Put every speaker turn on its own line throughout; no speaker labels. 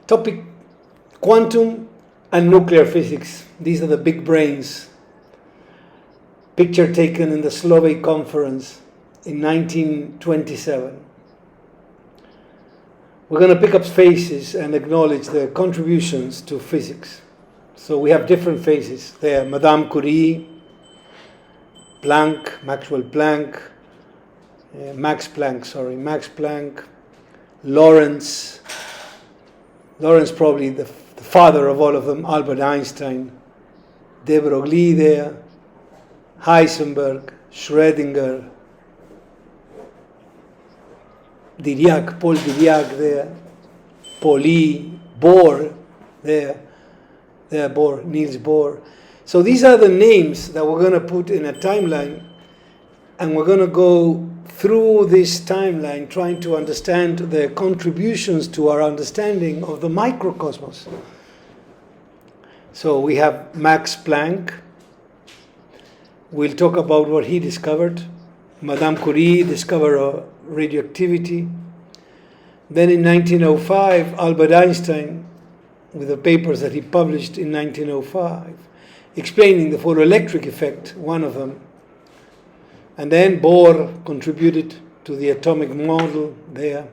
Topic: quantum and nuclear physics. These are the big brains. Picture taken in the Slovak conference in 1927. We're going to pick up faces and acknowledge their contributions to physics. So we have different faces there. Madame Curie, Planck, Maxwell Planck, Max Planck, Lawrence probably the father of all of them, Albert Einstein, de Broglie there, Heisenberg, Schrödinger, Paul Dirac there, Pauli, Bohr there, Niels Bohr. So these are the names that we're going to put in a timeline, and we're going to go through this timeline trying to understand their contributions to our understanding of the microcosmos. So we have Max Planck. We'll talk about what he discovered. Madame Curie discovered radioactivity. Then in 1905, Albert Einstein, with the papers that he published in 1905, explaining the photoelectric effect, one of them. And then Bohr contributed to the atomic model there.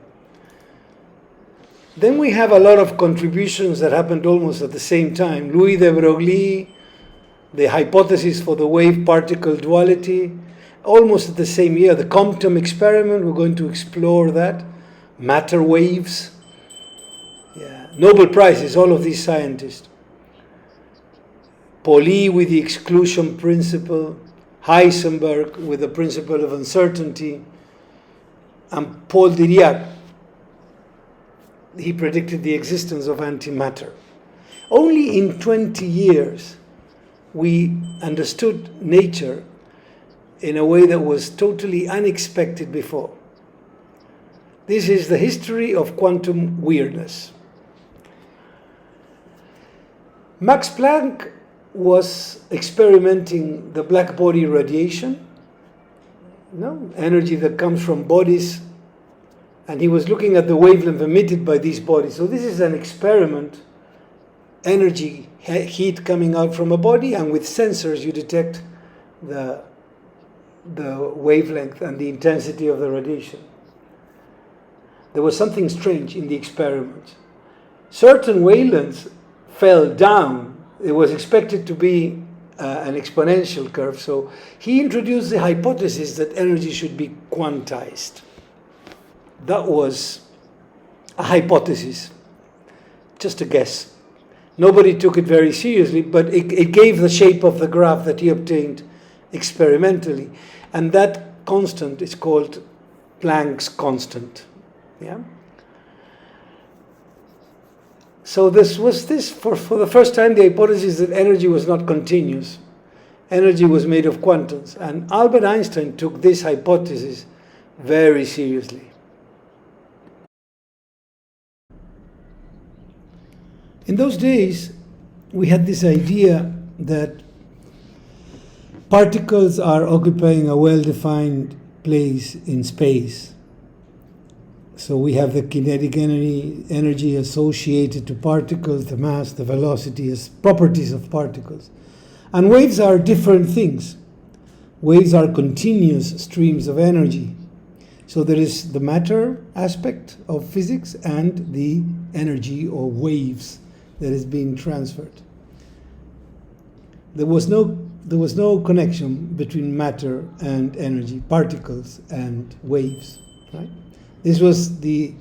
Then we have a lot of contributions that happened almost at the same time. Louis de Broglie, the hypothesis for the wave-particle duality, almost at the same year. The Compton experiment, we're going to explore that. Matter waves. Yeah. Nobel Prizes, all of these scientists. Pauli with the exclusion principle. Heisenberg with the principle of uncertainty, and Paul Dirac, he predicted the existence of antimatter. Only in 20 years we understood nature in a way that was totally unexpected before. This is the history of quantum weirdness. Max Planck was experimenting the black body radiation, energy that comes from bodies, and he was looking at the wavelength emitted by these bodies. So this is an experiment, energy, heat coming out from a body, and with sensors you detect the wavelength and the intensity of the radiation. There was something strange in the experiment. Certain wavelengths fell down. It was expected to be an exponential curve, so he introduced the hypothesis that energy should be quantized. That was a hypothesis, just a guess. Nobody took it very seriously, but it gave the shape of the graph that he obtained experimentally. And that constant is called Planck's constant. Yeah. So this was for the first time, the hypothesis that energy was not continuous. Energy was made of quantums. And Albert Einstein took this hypothesis very seriously. In those days, we had this idea that particles are occupying a well-defined place in space. So we have the kinetic energy associated to particles, the mass, the velocity as properties of particles. And waves are different things. Waves are continuous streams of energy. So there is the matter aspect of physics and the energy or waves that is being transferred. There was no connection between matter and energy, particles and waves, right? This was the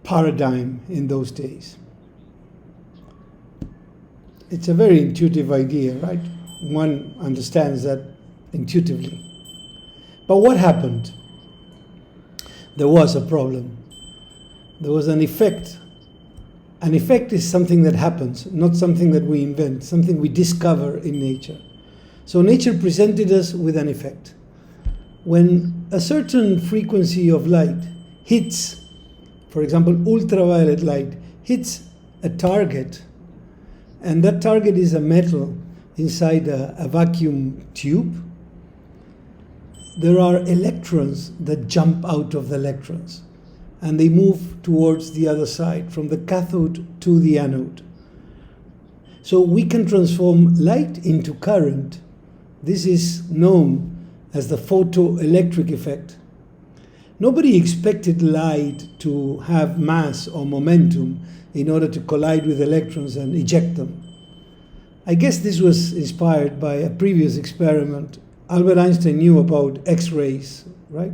paradigm in those days. It's a very intuitive idea, right? One understands that intuitively. But what happened? There was a problem. There was an effect. An effect is something that happens, not something that we invent, something we discover in nature. So nature presented us with an effect. When a certain frequency of light hits, for example, ultraviolet light, hits a target, and that target is a metal inside a vacuum tube, there are electrons that jump out of the electrons. and they move towards the other side, from the cathode to the anode. So we can transform light into current. This is known as the photoelectric effect. Nobody expected light to have mass or momentum in order to collide with electrons and eject them. I guess this was inspired by a previous experiment. Albert Einstein knew about X-rays, right?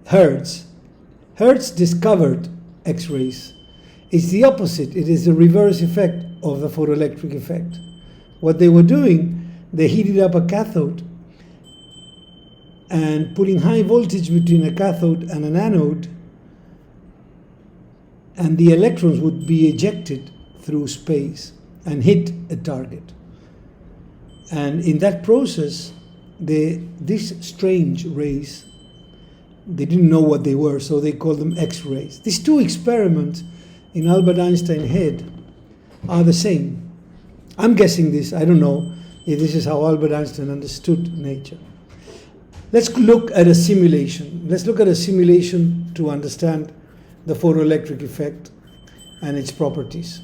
Hertz discovered X-rays. It's the opposite. It is the reverse effect of the photoelectric effect. What they were doing, they heated up a cathode and putting high voltage between a cathode and an anode, and the electrons would be ejected through space and hit a target. And in that process, these strange rays, they didn't know what they were, so they called them X-rays. These two experiments in Albert Einstein's head are the same. I'm guessing this. I don't know if this is how Albert Einstein understood nature. Let's look at a simulation. Let's look at a simulation to understand the photoelectric effect and its properties.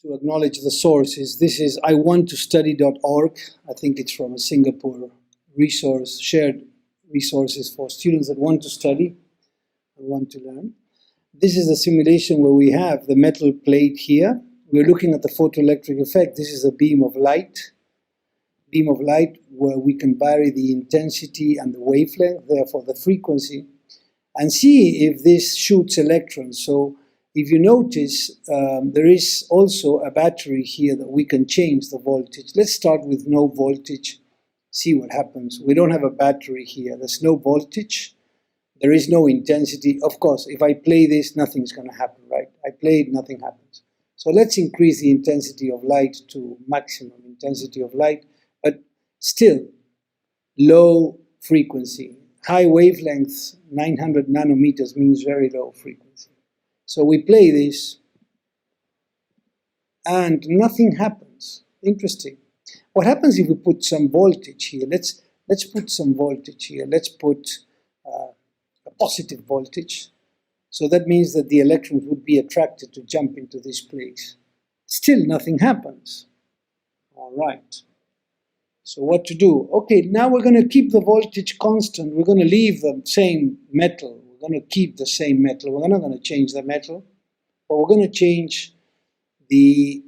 To acknowledge the sources, this is iwanttostudy.org. I think it's from a Singapore resource, shared resources for students that want to study and want to learn. This is a simulation where we have the metal plate here. We're looking at the photoelectric effect. This is a beam of light where we can vary the intensity and the wavelength, therefore the frequency, and see if this shoots electrons. So if you notice, there is also a battery here that we can change the voltage. Let's start with no voltage, see what happens. We don't have a battery here. There's no voltage. There is no intensity. Of course, if I play this, nothing's going to happen, right? I play it, nothing happens. So let's increase the intensity of light to maximum intensity of light, but still low frequency. High wavelengths, 900 nanometers means very low frequency. So we play this and nothing happens. Interesting. What happens if we put some voltage here? Let's put some voltage here. Let's put a positive voltage. So that means that the electrons would be attracted to jump into this place. Still nothing happens. All right. So what to do? Okay, now we're going to keep the voltage constant. We're going to leave the same metal. We're going to keep the same metal. We're not going to change the metal, but we're going to change the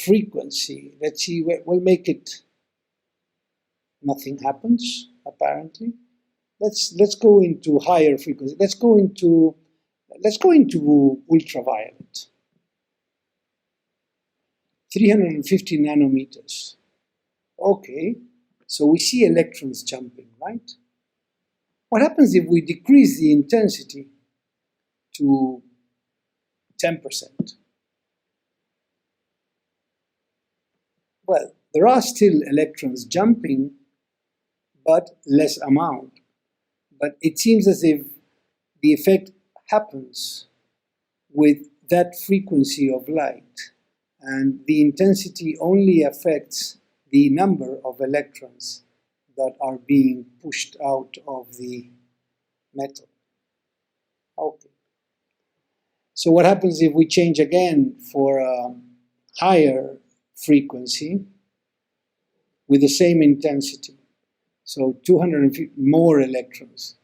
frequency. Let's see, we'll make it, nothing happens, apparently. Let's go into higher frequency. Let's go into ultraviolet. 350 nanometers. Okay, so we see electrons jumping, right? What happens if we decrease the intensity to 10%? Well, there are still electrons jumping, but less amount. But it seems as if the effect happens with that frequency of light, and the intensity only affects the number of electrons that are being pushed out of the metal. Okay. So what happens if we change again for a higher frequency with the same intensity? So 250 more electrons.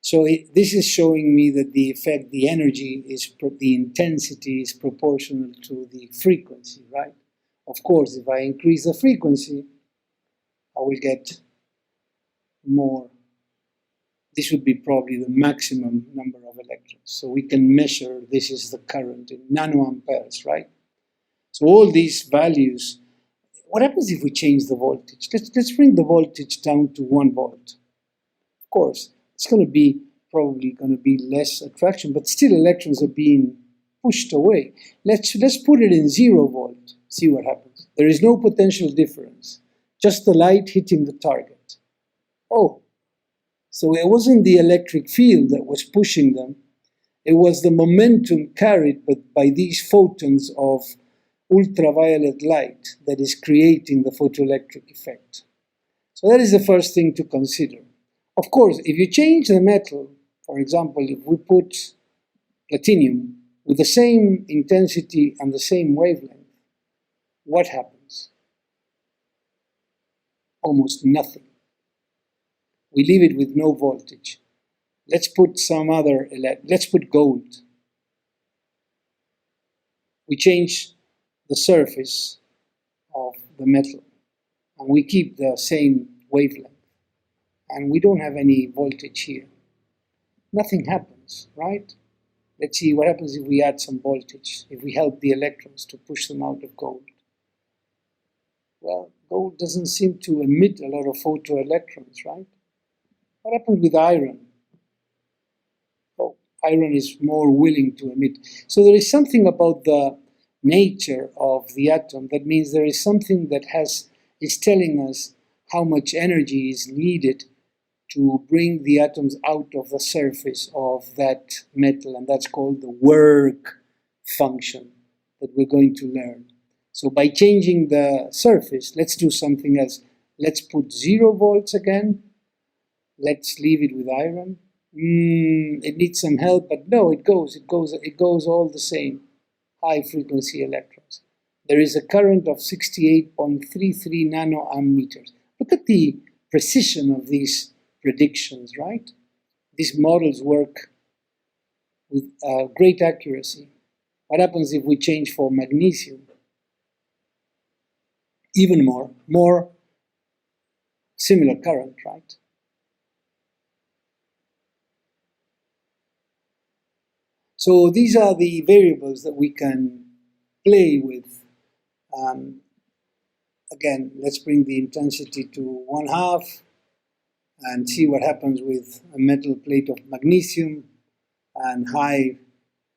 So this is showing me that the effect, the energy, the intensity is proportional to the frequency, right? Of course, if I increase the frequency, I will get more. This would be probably the maximum number of electrons. So we can measure, this is the current in nanoamperes, right? So all these values, what happens if we change the voltage? Let's bring the voltage down to 1 volt. Of course, it's probably going to be less attraction, but still electrons are being pushed away. Let's put it in 0 volt, see what happens. There is no potential difference, just the light hitting the target. Oh, so it wasn't the electric field that was pushing them, it was the momentum carried by these photons of ultraviolet light that is creating the photoelectric effect. So that is the first thing to consider. Of course, if you change the metal, for example, if we put platinum with the same intensity and the same wavelength, what happens? Almost nothing. We leave it with no voltage. Let's put let's put gold. We change the surface of the metal and we keep the same wavelength. And we don't have any voltage here. Nothing happens, right? Let's see what happens if we add some voltage, if we help the electrons to push them out of gold. Well, gold doesn't seem to emit a lot of photoelectrons, right? What happens with iron? Oh, iron is more willing to emit. So there is something about the nature of the atom that means there is something that is telling us how much energy is needed to bring the atoms out of the surface of that metal, and that's called the work function that we're going to learn. So by changing the surface, let's do something else. Let's put 0 volts again. Let's leave it with iron. It needs some help, but no, it goes all the same. High frequency electrons. There is a current of 68.33 nanoamp meters. Look at the precision of these predictions, right? These models work with great accuracy. What happens if we change for magnesium? Even more similar current, right? So these are the variables that we can play with. Again, let's bring the intensity to 1/2 and see what happens with a metal plate of magnesium and high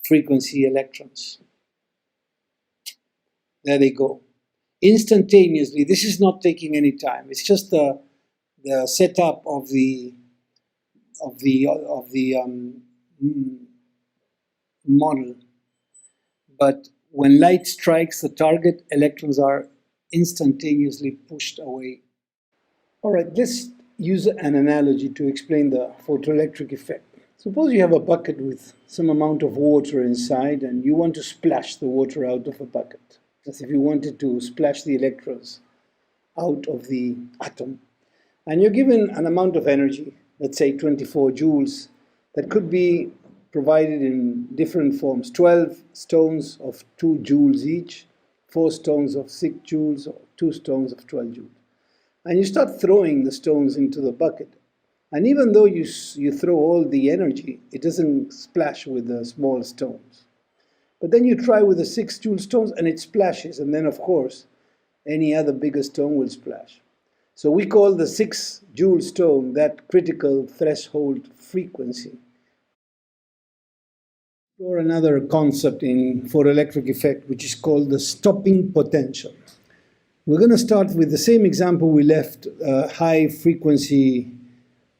frequency electrons. There they go. Instantaneously, this is not taking any time. It's just the setup of the model. But when light strikes the target, electrons are instantaneously pushed away. All right, let's use an analogy to explain the photoelectric effect. Suppose you have a bucket with some amount of water inside and you want to splash the water out of a bucket, as if you wanted to splash the electrons out of the atom. And you're given an amount of energy, let's say 24 joules, that could be provided in different forms. 12 stones of 2 joules each, 4 stones of 6 joules, or 2 stones of 12 joules. And you start throwing the stones into the bucket. And even though you throw all the energy, it doesn't splash with the small stones. But then you try with the 6 joule stones and it splashes. And then, of course, any other bigger stone will splash. So we call the 6 joule stone that critical threshold frequency. Or another concept in photoelectric effect, which is called the stopping potential. We're going to start with the same example we left, high frequency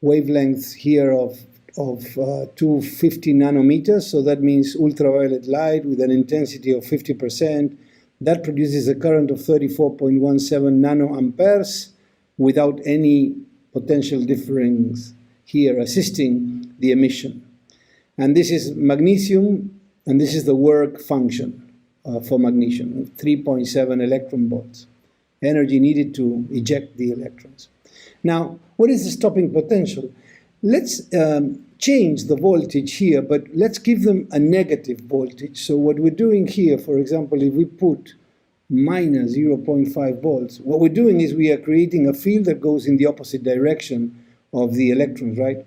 wavelength here of 250 nanometers. So that means ultraviolet light with an intensity of 50%. That produces a current of 34.17 nanoamperes without any potential difference here assisting the emission. And this is magnesium, and this is the work function for magnesium, 3.7 electron volts. Energy needed to eject the electrons. Now, what is the stopping potential? Let's change the voltage here, but let's give them a negative voltage. So what we're doing here, for example, if we put minus 0.5 volts, what we're doing is we are creating a field that goes in the opposite direction of the electrons, right?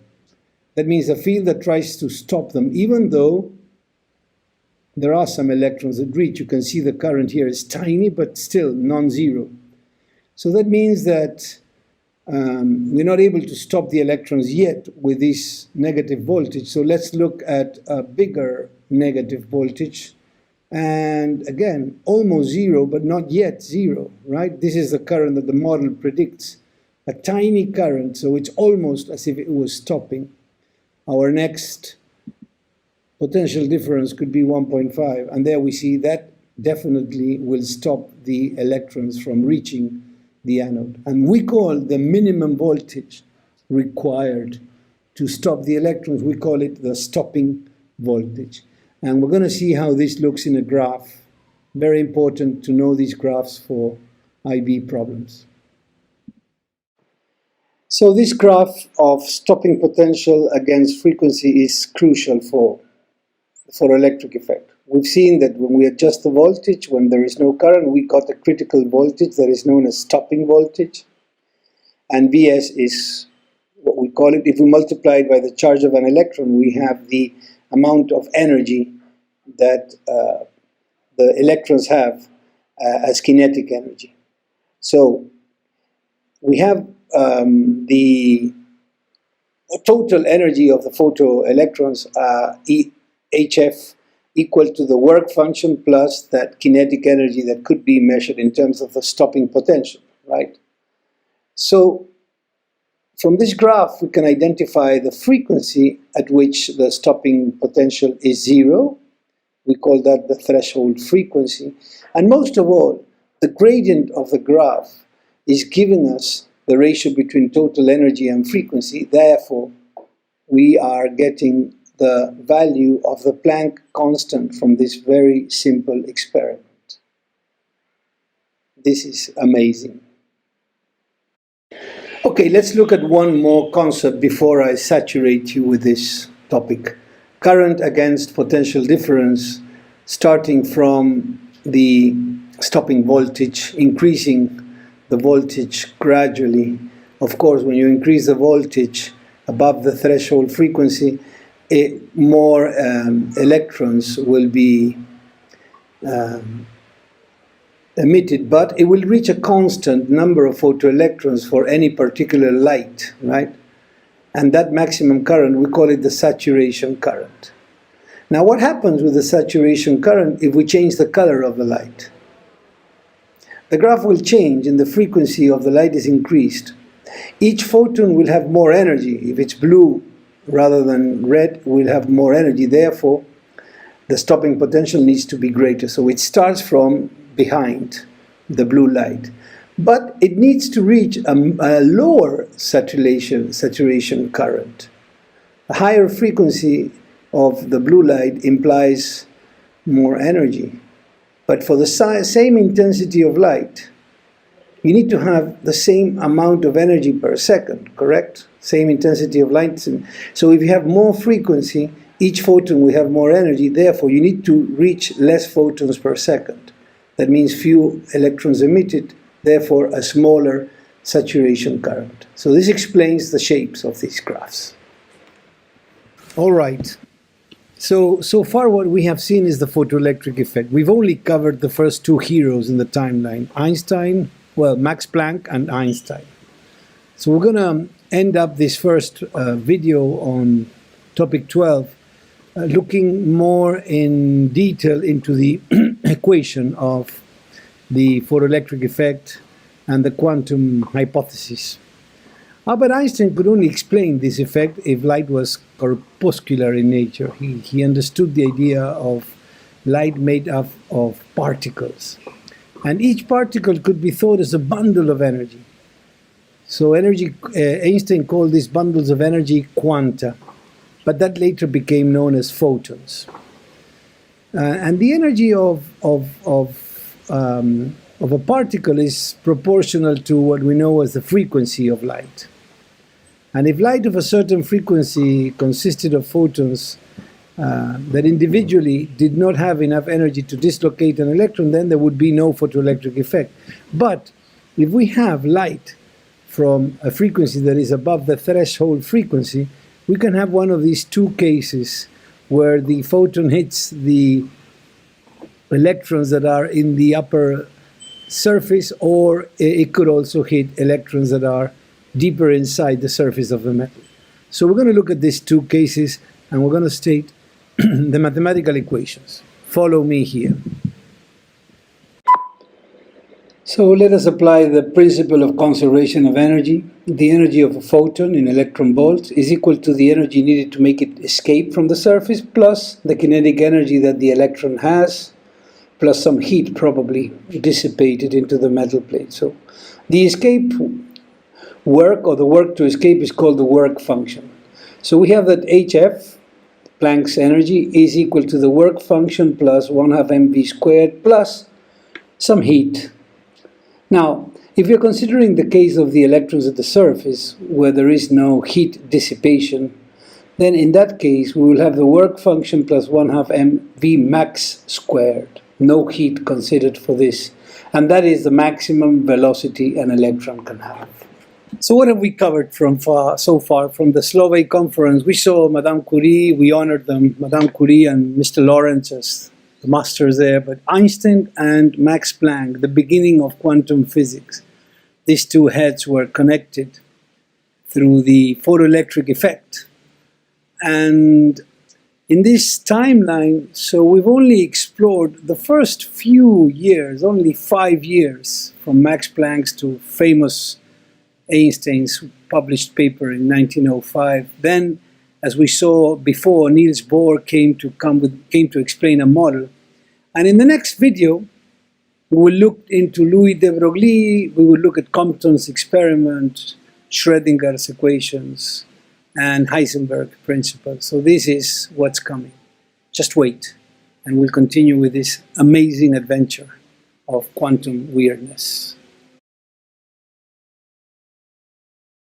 That means a field that tries to stop them, even though there are some electrons that reach. You can see the current here is tiny, but still non-zero. So that means that we're not able to stop the electrons yet with this negative voltage. So let's look at a bigger negative voltage. And again, almost zero, but not yet zero, right? This is the current that the model predicts. A tiny current, so it's almost as if it was stopping. Our next potential difference could be 1.5, and there we see that definitely will stop the electrons from reaching the anode. And we call the minimum voltage required to stop the electrons. We call it the stopping voltage. And we're going to see how this looks in a graph. Very important to know these graphs for IB problems. So this graph of stopping potential against frequency is crucial for electric effect. We've seen that when we adjust the voltage, when there is no current, we got a critical voltage that is known as stopping voltage. And Vs is what we call it. If we multiply it by the charge of an electron, we have the amount of energy that the electrons have as kinetic energy. So we have the total energy of the photoelectrons, HF, equal to the work function plus that kinetic energy that could be measured in terms of the stopping potential, right? So from this graph, we can identify the frequency at which the stopping potential is zero. We call that the threshold frequency. And most of all, the gradient of the graph is giving us the ratio between total energy and frequency. Therefore, we are getting the value of the Planck constant from this very simple experiment. This is amazing. Okay, let's look at one more concept before I saturate you with this topic. Current against potential difference, starting from the stopping voltage, increasing the voltage gradually. Of course, when you increase the voltage above the threshold frequency, more electrons will be emitted, but it will reach a constant number of photoelectrons for any particular light, right? And that maximum current, we call it the saturation current. Now, what happens with the saturation current if we change the color of the light? The graph will change and the frequency of the light is increased. Each photon will have more energy. If it's blue rather than red, we'll have more energy. Therefore, the stopping potential needs to be greater. So it starts from behind the blue light. But it needs to reach a lower saturation current. A higher frequency of the blue light implies more energy. But for the same intensity of light, you need to have the same amount of energy per second, correct? Same intensity of light. So if you have more frequency, each photon will have more energy. Therefore, you need to reach less photons per second. That means few electrons emitted, therefore a smaller saturation current. So this explains the shapes of these graphs. All right. So far what we have seen is the photoelectric effect. We've only covered the first two heroes in the timeline, Max Planck and Einstein. So we're going to end up this first video on topic 12, looking more in detail into the equation of the photoelectric effect and the quantum hypothesis. Albert Einstein could only explain this effect if light was corpuscular in nature. He understood the idea of light made up of particles. And each particle could be thought as a bundle of energy. So Einstein called these bundles of energy quanta, but that later became known as photons. And the energy of a particle is proportional to what we know as the frequency of light. And if light of a certain frequency consisted of photons that individually did not have enough energy to dislocate an electron, then there would be no photoelectric effect. But if we have light from a frequency that is above the threshold frequency, we can have one of these two cases where the photon hits the electrons that are in the upper surface, or it could also hit electrons that are deeper inside the surface of the metal. So we're going to look at these two cases and we're going to state the mathematical equations. Follow me here. So let us apply the principle of conservation of energy. The energy of a photon in electron volts is equal to the energy needed to make it escape from the surface plus the kinetic energy that the electron has, plus some heat probably dissipated into the metal plate. So the escape work, or the work to escape, is called the work function. So we have that HF, Planck's energy, is equal to the work function plus 1/2 mv squared plus some heat. Now, if you're considering the case of the electrons at the surface, where there is no heat dissipation, then in that case we will have the work function plus 1/2 mv max squared. No heat considered for this. And that is the maximum velocity an electron can have. So what have we covered so far from the Slovak conference? We saw Madame Curie, we honored them, Madame Curie and Mr. Lawrence as the masters there, but Einstein and Max Planck, the beginning of quantum physics. These two heads were connected through the photoelectric effect. And in this timeline, so we've only explored the first few years, only 5 years, from Max Planck's to famous Einstein's published paper in 1905. Then, as we saw before, Niels Bohr came to explain a model. And in the next video, we will look into Louis de Broglie, we will look at Compton's experiment, Schrödinger's equations, and Heisenberg principle. So this is what's coming. Just wait, and we'll continue with this amazing adventure of quantum weirdness.